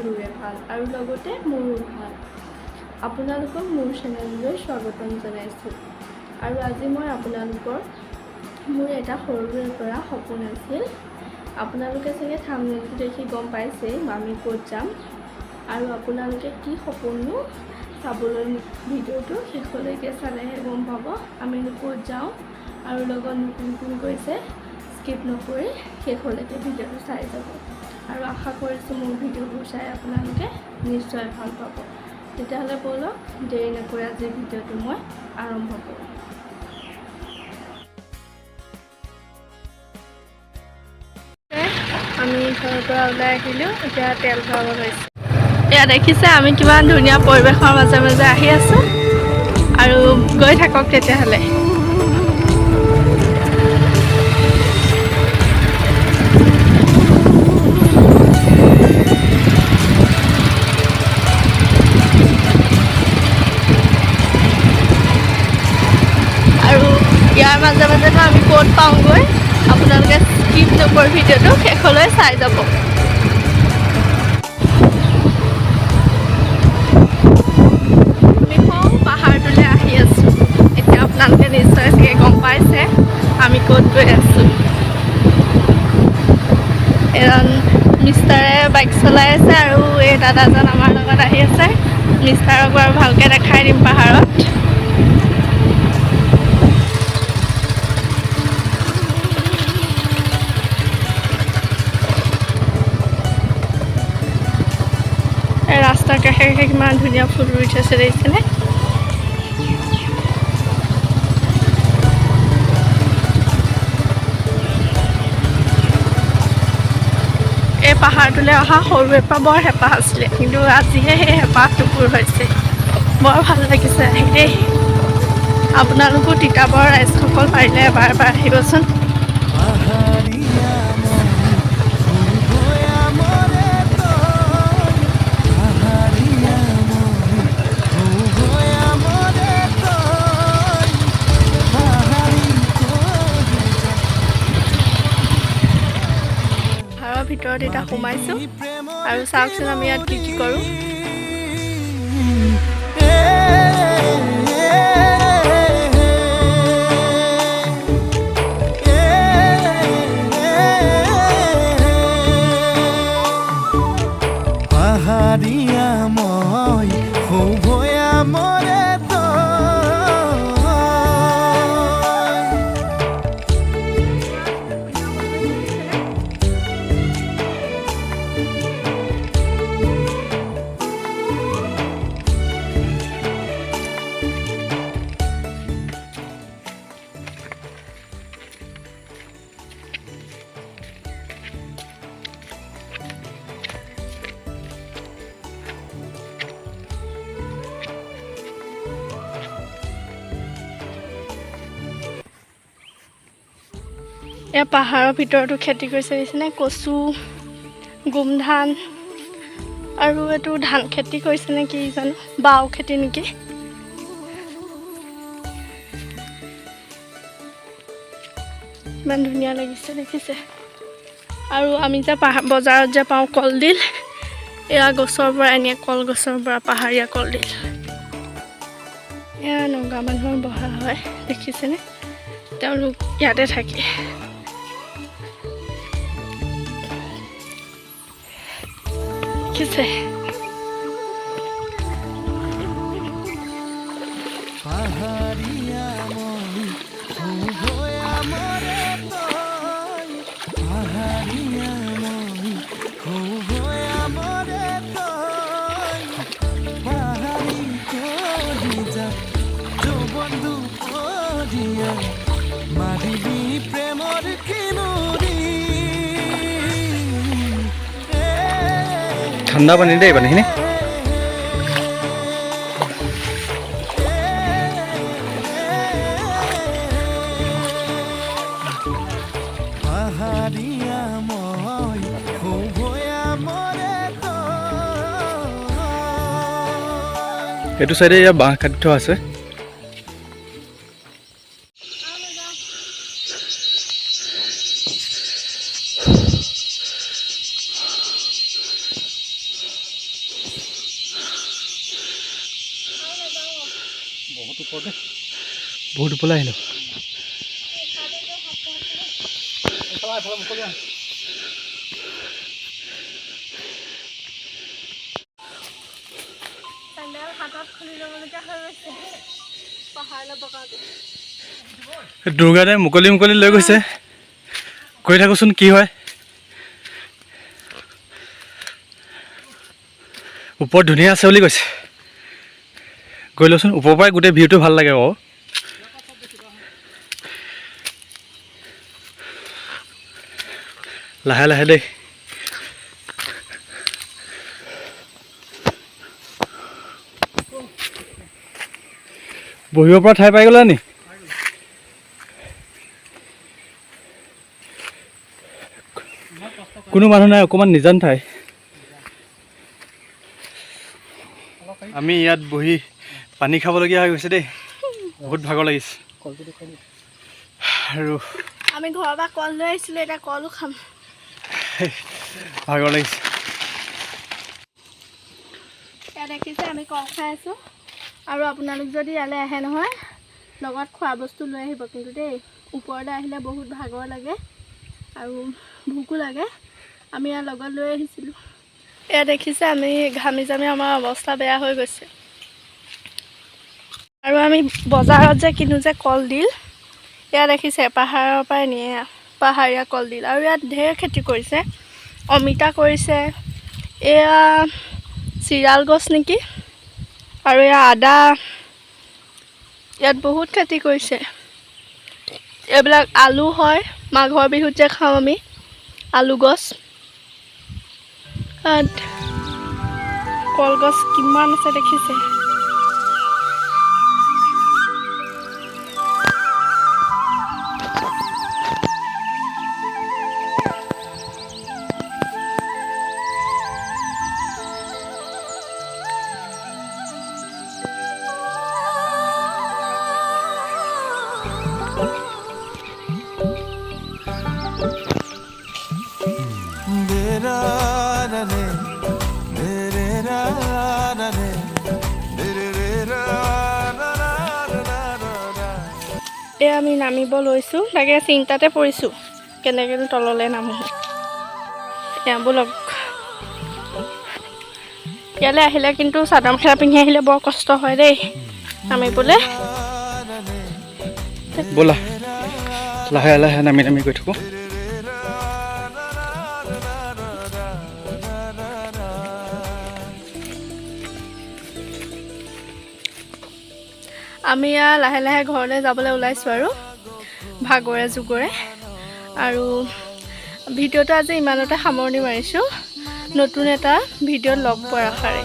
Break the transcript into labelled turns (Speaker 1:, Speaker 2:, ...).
Speaker 1: সকলোৰে ভাল আৰু লগতে মোৰো ভাল। আপোনালোকক মোৰ চেনেললৈ স্বাগতম জনাইছোঁ। আৰু আজি মই আপোনালোকৰ মোৰ এটা সৰুৰে পৰা সপোন আছিল। আপোনালোকে চাগে থাম্বনেইলটো দেখি গম পাইছেই আমি ক'ত যাম আৰু আপোনালোকে কি সপোননো চাবলৈ ভিডিঅ'টো শেষলৈকে চালেহে গম পাব আমি ক'ত যাওঁ আৰু লগত নতুন নতুন গৈছে স্কিপ নকৰি শেষলৈকে ভিডিঅ'টো চাই যাব আৰু আশা কৰিছোঁ মোৰ ভিডিঅ'বোৰ চাই আপোনালোকে নিশ্চয় ভাল পাব। তেতিয়াহ'লে ব'লক দেৰি নকৰি আজিৰ ভিডিঅ'টো মই আৰম্ভ কৰোঁ। আমি ঘৰৰ পৰা ওলাই আহিলোঁ, এতিয়া তেল ভৰাব লৈছোঁ। এয়া দেখিছে আমি কিমান ধুনীয়া পৰিৱেশৰ মাজে মাজে আহি আছোঁ আৰু গৈ থাকক তেতিয়াহ'লে। আৰু ইয়াৰ মাজে মাজেতো আমি ক'ত পাওঁগৈ আপোনালোকে স্কিপ নকৰি ভিডিঅ'টো শেষলৈ চাই যাব। পাহাৰটোলৈ আহি আছোঁ। এতিয়া আপোনালোকে নিশ্চয় চাগে গম পাইছে আমি ক'ত গৈ আছোঁ। এজন মিষ্টাৰে বাইক চলাই আছে আৰু এই দাদাজন আমাৰ লগত আহি আছে। মিষ্টাৰক বাৰু ভালকৈ দেখাই দিম পাহাৰত। ৰাস্তাৰ কাষে কাষে কিমান ধুনীয়া ফুল ৰুই থৈছে দেখিছেনে? এই পাহাৰটোলৈ অহা সৰুৰে পৰা বৰ হেঁপাহ আছিলে, কিন্তু আজিহে সেই হেঁপাহটো পূৰ হৈছে। বৰ ভাল লাগিছে আহি দেই। আপোনালোকো তিতাবৰ ৰাইজসকল পাৰিলে এবাৰ এবাৰ আহিবচোন। ভিতৰত এতিয়া সোমাইছোঁ আৰু চাওকচোন আমি ইয়াত কি কি কৰোঁ।
Speaker 2: পাহাৰীয়া মই সৌভয়া মৰে
Speaker 1: এয়া পাহাৰৰ ভিতৰতো খেতি কৰিছে নিচিনা কচু, গোমধান আৰু এইটো ধান খেতি কৰিছে নে কি জানো, বাও খেতি নেকি। ইমান ধুনীয়া লাগিছে দেখিছে। আৰু আমি যে বজাৰত যে পাওঁ কলডিল, এয়া গছৰ পৰা এনে কলগছৰ পৰা পাহাৰীয়া কলডিল। এয়া নগা মানুহৰ বহা হয় দেখিছেনে, তেওঁলোক ইয়াতে থাকে। দেখিছে
Speaker 2: পাহাৰীয়া মই সৌভয়া মৰে পাহাৰীয়া মই সৌভয়া মৰে পাহাৰী কৰি যা বন্ধু পৰিয়া মাৰিবি প্ৰেমৰ কিনুৰি। ঠাণ্ডা পানী দেই পানীখিনি। এইটো চাইডে ইয়াৰ বাঁহ কাটি থোৱা আছে। বহুত ওপৰলৈ আহিলোঁ। দুৰ্গাদাই মুকলি লৈ গৈছে। কৈ থাকোচোন কি হয়। ওপৰত ধুনীয়া আছে বুলি কৈছে। গৈ লচোন, ওপৰৰ পৰাই গোটেই ভিউটো ভাল লাগে আকৌ। লাহে লাহে দেই। বহিব পৰা ঠাই পাই গ'লা নি? কোনো মানুহ নাই, অকণমান নিজান ঠাই। আমি ইয়াত বহি পানী খাবলগীয়া হৈ গৈছে দেই। বহুত ভাগৰ লাগিছে। আৰু
Speaker 1: আমি ঘৰৰ পৰা কল লৈ আহিছিলোঁ, এতিয়া কলো খাম।
Speaker 2: ভাগৰ লাগিছে।
Speaker 1: ইয়াত দেখিছে আমি কল খাই আছোঁ। আৰু আপোনালোক যদি ইয়ালৈ আহে নহয়, লগত খোৱা বস্তু লৈ আহিব কিন্তু দেই। ওপৰলৈ আহিলে বহুত ভাগৰ লাগে আৰু ভোকো লাগে। আমি ইয়াৰ লগত লৈ আহিছিলোঁ। এয়া দেখিছে আমি ঘামি জামি আমাৰ অৱস্থা বেয়া হৈ গৈছে। আৰু আমি বজাৰত যে কিনো যে কলডিল, এয়া দেখিছে পাহাৰৰ পৰাই নিয়ে, পাহাৰীয়া কলডিল। আৰু ইয়াত ঢেৰ খেতি কৰিছে, অমিতা কৰিছে, এয়া চিৰাল গছ নেকি, আৰু এয়া আদা। ইয়াত বহুত খেতি কৰিছে। এইবিলাক আলু হয়, মাঘৰ বিহুত যে খাওঁ আমি, আলু গছ। কলগছ কিমান আছে দেখিছে। এয়া আমি নামিব লৈছোঁ, তাকে চিন্তাতে পৰিছোঁ কেনেকৈনো তললৈ নামো। এয়া ব'লক। ইয়ালৈ আহিলে কিন্তু চাদৰ মেখেলা পিন্ধি আহিলে বৰ কষ্ট হয় দেই নামিবলৈ।
Speaker 2: ব'লা, লাহে লাহে নামি গৈ থাকোঁ।
Speaker 1: আমি লাহে লাহে ঘৰলৈ যাবলৈ ওলাইছোঁ আৰু ভাগৰে জুগৰে। আৰু ভিডিঅ'টো আজি ইমানতে সামৰণি মাৰিছোঁ। নতুন এটা ভিডিঅ'ত লগ পোৱাৰ আশাৰে।